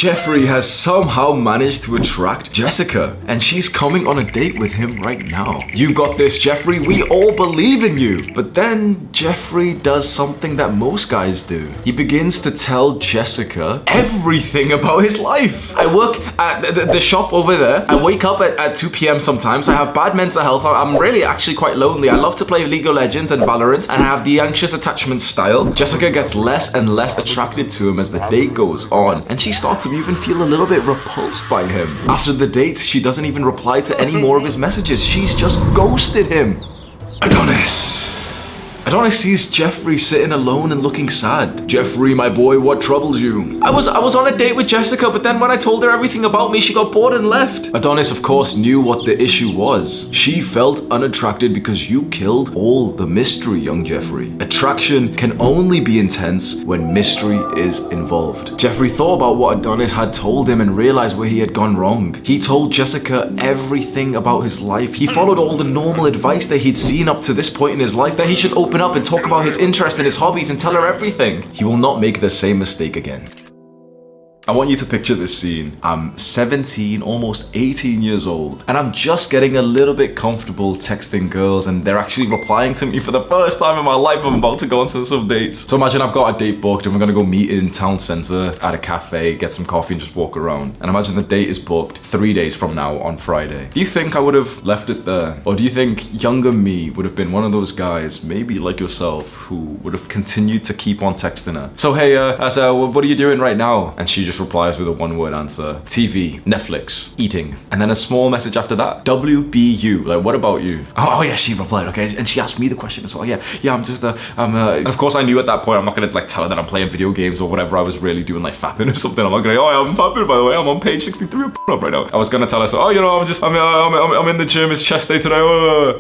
Jeffrey has somehow managed to attract Jessica, and she's coming on a date with him right now. You got this, Jeffrey. We all believe in you. But then Jeffrey does something that most guys do. He begins to tell Jessica everything about his life. I work at the shop over there. I wake up at 2 p.m. sometimes. I have bad mental health. I'm really actually quite lonely. I love to play League of Legends and Valorant, and I have the anxious attachment style. Jessica gets less and less attracted to him as the date goes on, and she starts to even feel a little bit repulsed by him. After the date, she doesn't even reply to any more of his messages. She's just ghosted him. Adonis sees Jeffrey sitting alone and looking sad. Jeffrey, my boy, what troubles you? I was on a date with Jessica, but then when I told her everything about me, she got bored and left. Adonis, of course, knew what the issue was. She felt unattracted because you killed all the mystery, young Jeffrey. Attraction can only be intense when mystery is involved. Jeffrey thought about what Adonis had told him and realized where he had gone wrong. He told Jessica everything about his life. He followed all the normal advice that he'd seen up to this point in his life, that he should open up and talk about his interests and his hobbies and tell her everything. He will not make the same mistake again. I want you to picture this scene. I'm 17, almost 18 years old, and I'm just getting a little bit comfortable texting girls, and they're actually replying to me for the first time in my life. I'm about to go on to some dates. So imagine I've got a date booked and we're gonna go meet in town center at a cafe, get some coffee and just walk around. And imagine the date is booked 3 days from now on Friday. Do you think I would have left it there? Or do you think younger me would have been one of those guys, maybe like yourself, who would have continued to keep on texting her? So hey, what are you doing right now? And she just replies with a one-word answer: TV, Netflix, eating. And then a small message after that: WBU, like, what about you? Oh yeah, she replied, okay. And she asked me the question as well. Yeah, I'm just and of course I knew at that point I'm not gonna like tell her that I'm playing video games or whatever I was really doing, like fapping or something. I'm not gonna, oh, I'm fapping, by the way, I'm on page 63 of up right now. I was gonna tell her, so, oh, you know, I'm in the gym, it's chest day today.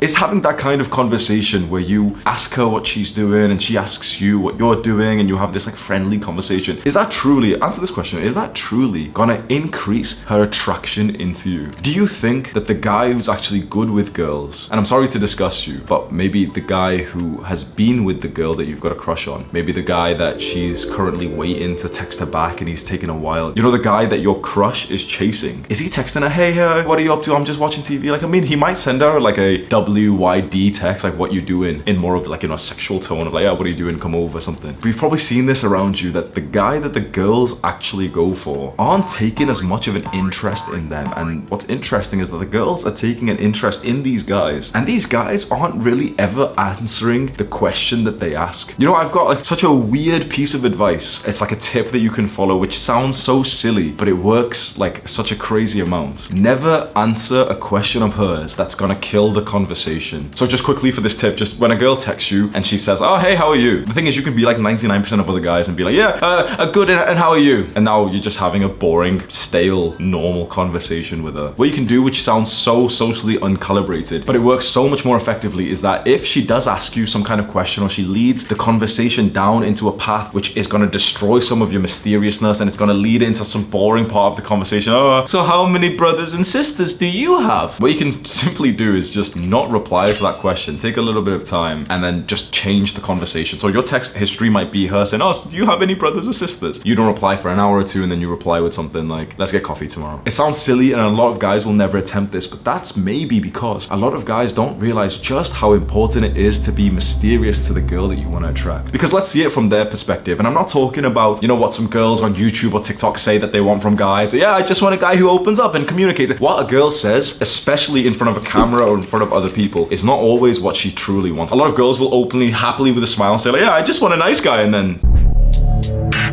It's having that kind of conversation where you ask her what she's doing and she asks you what you're doing, and you have this like friendly conversation. Is that truly, answer this question, is that truly gonna increase her attraction into you? Do you think that the guy who's actually good with girls, and I'm sorry to discuss you, but maybe the guy who has been with the girl that you've got a crush on, maybe the guy that she's currently waiting to text her back and he's taking a while, you know, the guy that your crush is chasing, is he texting her, hey, what are you up to? I'm just watching TV. Like, I mean, he might send her like a WYD text, like, what you doing, in more of like, you know, a sexual tone of like, yeah, what are you doing, come over, something. But you've probably seen this around you, that the guy that the girls actually go for aren't taking as much of an interest in them. And what's interesting is that the girls are taking an interest in these guys, and these guys aren't really ever answering the question that they ask. You know, I've got like such a weird piece of advice. It's like a tip that you can follow, which sounds so silly, but it works like such a crazy amount. Never answer a question of hers that's gonna kill the conversation. So just quickly for this tip, just when a girl texts you and she says, oh, hey, how are you? The thing is, you can be like 99% of other guys and be like, yeah, good, and how are you? And now you're just having a boring, stale, normal conversation with her. What you can do, which sounds so socially uncalibrated, but it works so much more effectively, is that if she does ask you some kind of question, or she leads the conversation down into a path which is going to destroy some of your mysteriousness, and it's going to lead into some boring part of the conversation, oh, so how many brothers and sisters do you have? What you can simply do is just not reply to that question, take a little bit of time, and then just change the conversation. So your text history might be her saying, oh, so do you have any brothers or sisters? You don't reply for an hour or two, and then you reply with something like, let's get coffee tomorrow. It sounds silly, and a lot of guys will never attempt this, but that's maybe because a lot of guys don't realize just how important it is to be mysterious to the girl that you want to attract. Because let's see it from their perspective, and I'm not talking about, you know, what some girls on YouTube or TikTok say that they want from guys. Yeah, I just want a guy who opens up and communicates. What a girl says, especially in front of a camera or in front of other people, is not always what she truly wants. A lot of girls will openly, happily with a smile say like, yeah, I just want a nice guy, and then...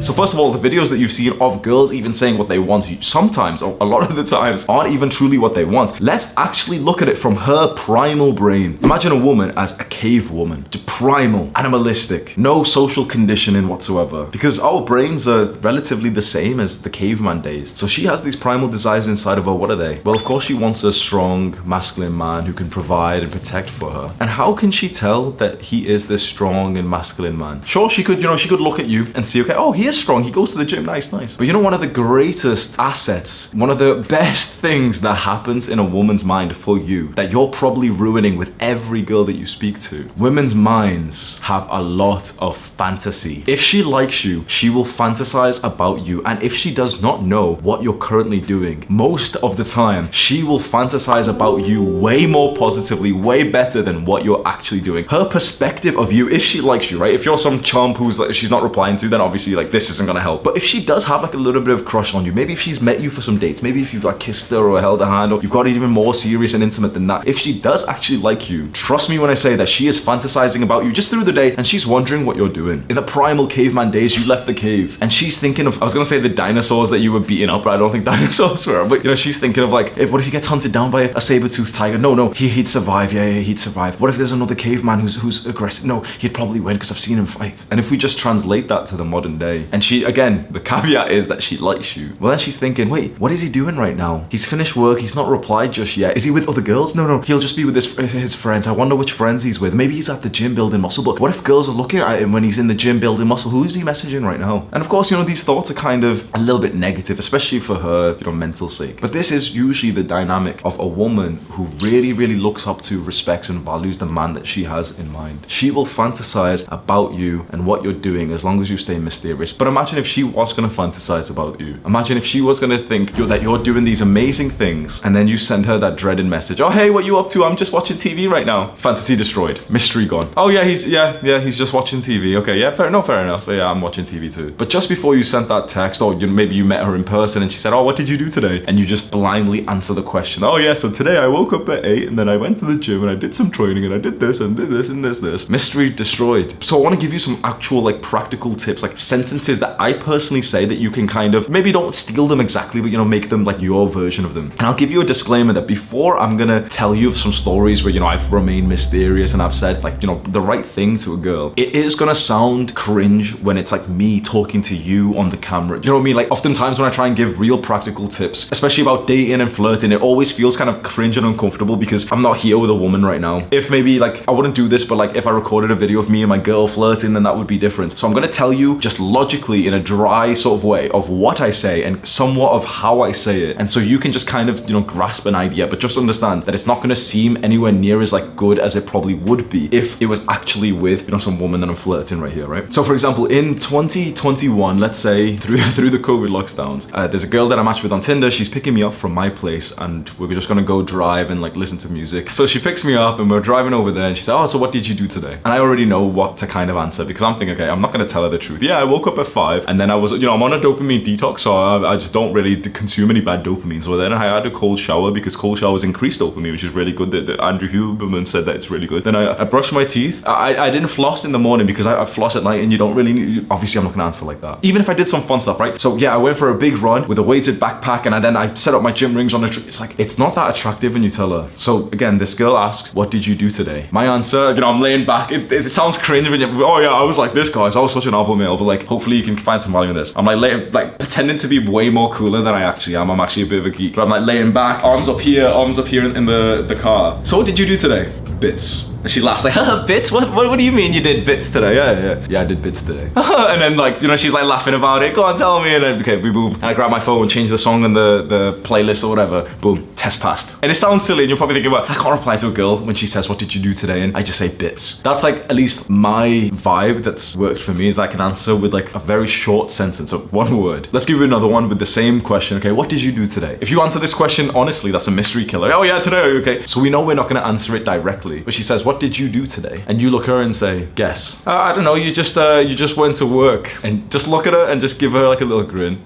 So first of all, the videos that you've seen of girls even saying what they want, sometimes, or a lot of the times, aren't even truly what they want. Let's actually look at it from her primal brain. Imagine a woman as a cave woman, primal, animalistic, no social conditioning whatsoever. Because our brains are relatively the same as the caveman days. So she has these primal desires inside of her. What are they? Well, of course she wants a strong, masculine man who can provide and protect for her. And how can she tell that he is this strong and masculine man? Sure, she could, you know, she could look at you and see, okay, oh, he is strong. He goes to the gym. Nice, nice. But you know, one of the greatest assets, one of the best things that happens in a woman's mind for you, that you're probably ruining with every girl that you speak to. Women's minds have a lot of fantasy. If she likes you, she will fantasize about you. And if she does not know what you're currently doing, most of the time, she will fantasize about you way more positively, way better than what you're actually doing. Her perspective of you, if she likes you, right? If you're some chump who's like, she's not replying to, then obviously like this isn't gonna help. But if she does have like a little bit of crush on you, maybe if she's met you for some dates, maybe if you've like kissed her or held her hand, or you've got it even more serious and intimate than that, if she does actually like you, trust me when I say that she is fantasizing about you just through the day, and she's wondering what you're doing. In the primal caveman days, you left the cave, and she's thinking of, I was gonna say the dinosaurs that you were beating up, but I don't think dinosaurs were, but you know, she's thinking of like, what if he gets hunted down by a saber-toothed tiger? No, he'd survive. Yeah, he'd survive. What if there's another caveman who's aggressive? No, he'd probably win because I've seen him fight. And if we just translate that to the modern day, and she, again, the caveat is that she likes you, well then she's thinking, wait, what is he doing right now? He's finished work, he's not replied just yet. Is he with other girls? No, he'll just be with his friends. I wonder which friends he's with. Maybe he's at the gym building muscle, but what if girls are looking at him when he's in the gym building muscle? Who is he messaging right now? And of course, you know, these thoughts are kind of a little bit negative, especially for her, you know, mental sake. But this is usually the dynamic of a woman who really, really looks up to, respects, and values the man that she has in mind. She will fantasize about you and what you're doing as long as you stay mysterious. But imagine if she was gonna fantasize about you. Imagine if she was gonna think that you're doing these amazing things, and then you send her that dreaded message. Oh, hey, what you up to? I'm just watching TV right now. Fantasy destroyed. Mystery gone. Oh yeah, he's just watching TV. Okay, yeah, fair enough. Yeah, I'm watching TV too. But just before you sent that text, or maybe you met her in person and she said, oh, what did you do today? And you just blindly answer the question. Oh yeah, so today I woke up at 8 and then I went to the gym and I did some training and I did this and did this and this. Mystery destroyed. So I want to give you some actual like practical tips, like sentences that I personally say that you can kind of, maybe don't steal them exactly, but you know, make them like your version of them. And I'll give you a disclaimer that before I'm gonna tell you of some stories where, you know, I've remained mysterious and I've said like, you know, the right thing to a girl, it is gonna sound cringe when it's like me talking to you on the camera. Do you know what I mean? Like oftentimes when I try and give real practical tips, especially about dating and flirting, it always feels kind of cringe and uncomfortable because I'm not here with a woman right now. If maybe like, I wouldn't do this, but like if I recorded a video of me and my girl flirting, then that would be different. So I'm gonna tell you just logically in a dry sort of way of what I say and somewhat of how I say it. And so you can just kind of, you know, grasp an idea, but just understand that it's not gonna seem anywhere near as like good as it probably would be if it was actually with, you know, some woman that I'm flirting right here, right? So for example, in 2021, let's say through the COVID lockdowns, there's a girl that I matched with on Tinder. She's picking me up from my place and we're just gonna go drive and like listen to music. So she picks me up and we're driving over there and she said, oh, so what did you do today? And I already know what to kind of answer because I'm thinking, okay, I'm not gonna tell her the truth. Yeah, I woke up at 5 and then I was, you know, I'm on a dopamine detox, so I just don't really consume any bad dopamine. So then I had a cold shower because cold showers increase dopamine, which is really good. That Andrew Huberman said that it's really good. Then I brushed my teeth. I didn't floss in the morning because I floss at night and you don't really need, obviously I'm not gonna answer like that. Even if I did some fun stuff, right? So yeah, I went for a big run with a weighted backpack and then I set up my gym rings on a tree. It's like, it's not that attractive when you tell her. So again, this girl asks, what did you do today? My answer, you know, I'm laying back. It sounds cringe when you, oh yeah, I was like this, guys. I was such an alpha male, but like, hopefully you can find some value in this. I'm like pretending to be way more cooler than I actually am. I'm actually a bit of a geek. But I'm like laying back, arms up here in the car. So what did you do today? Bits. And she laughs like, haha, bits? What do you mean you did bits today? Yeah, I did bits today. And then like, you know, she's like laughing about it. Go on, tell me. And then, okay, we move. And I grab my phone, change the song and the playlist or whatever. Boom, test passed. And it sounds silly and you're probably thinking, well, I can't reply to a girl when she says, what did you do today? And I just say bits. That's like at least my vibe that's worked for me is I can answer with like a very short sentence of one word. Let's give you another one with the same question. Okay, what did you do today? If you answer this question honestly, that's a mystery killer. Oh yeah, today, okay. So we know we're not gonna answer it directly. But she says, what did you do today? And you look at her and say, guess. I don't know, you just went to work. And just look at her and just give her like a little grin.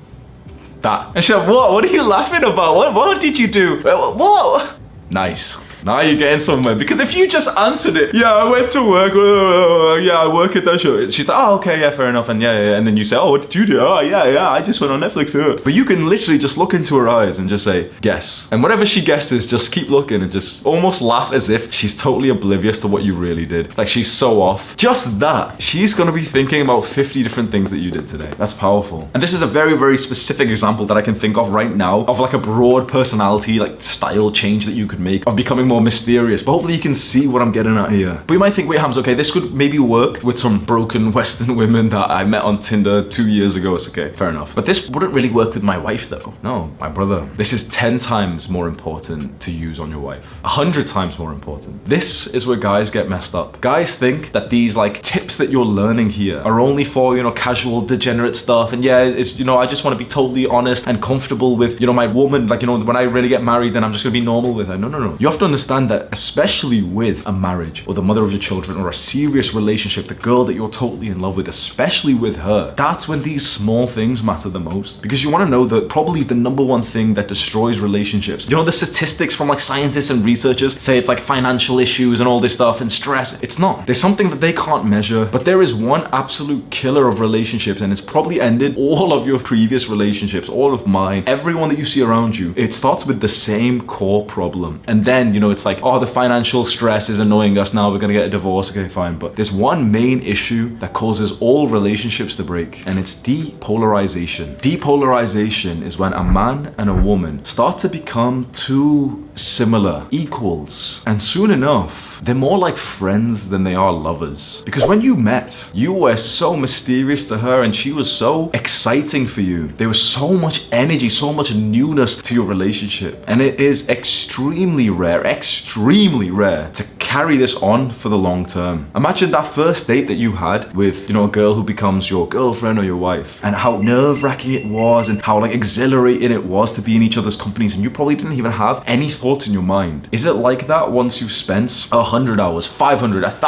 That. And she's like, what are you laughing about? What did you do? What? Nice. Now you're getting somewhere, because if you just answered it, yeah, I went to work, yeah, I work at that show. She's like, oh, okay, yeah, fair enough, and yeah, and then you say, oh, what did you do? Oh, yeah, I just went on Netflix too. But you can literally just look into her eyes and just say, guess. And whatever she guesses, just keep looking and just almost laugh as if she's totally oblivious to what you really did. Like she's so off. Just that, she's gonna be thinking about 50 different things that you did today. That's powerful. And this is a very, very specific example that I can think of right now of like a broad personality, like style change that you could make of becoming more mysterious, but hopefully you can see what I'm getting at here. But you might think, wait, Hams, okay, this could maybe work with some broken Western women that I met on Tinder 2 years ago. It's okay, fair enough. But this wouldn't really work with my wife though. No, my brother. This is 10 times more important to use on your wife. 100 times more important. This is where guys get messed up. Guys think that these like tips that you're learning here are only for, you know, casual degenerate stuff. And yeah, it's, you know, I just want to be totally honest and comfortable with, you know, my woman. Like, you know, when I really get married, then I'm just gonna be normal with her. No, no, no. You have to understand that, especially with a marriage or the mother of your children or a serious relationship, the girl that you're totally in love with, especially with her, that's when these small things matter the most. Because you want to know that probably the #1 thing that destroys relationships, you know, the statistics from like scientists and researchers say it's like financial issues and all this stuff and stress. It's not. There's something that they can't measure, but there is one absolute killer of relationships, and it's probably ended all of your previous relationships, all of mine, everyone that you see around you. It starts with the same core problem. And then, you know, it's like, oh, the financial stress is annoying us now, we're gonna get a divorce. Okay, fine. But there's one main issue that causes all relationships to break, and it's depolarization. Depolarization is when a man and a woman start to become too similar, equals. And soon enough, they're more like friends than they are lovers. Because when you met, you were so mysterious to her and she was so exciting for you. There was so much energy, so much newness to your relationship. And it is extremely rare to carry this on for the long term. Imagine that first date that you had with, you know, a girl who becomes your girlfriend or your wife, and how nerve-wracking it was and how like exhilarating it was to be in each other's companies, and you probably didn't even have any thoughts in your mind. Is it like that once you've spent 100 hours, 500, 1,000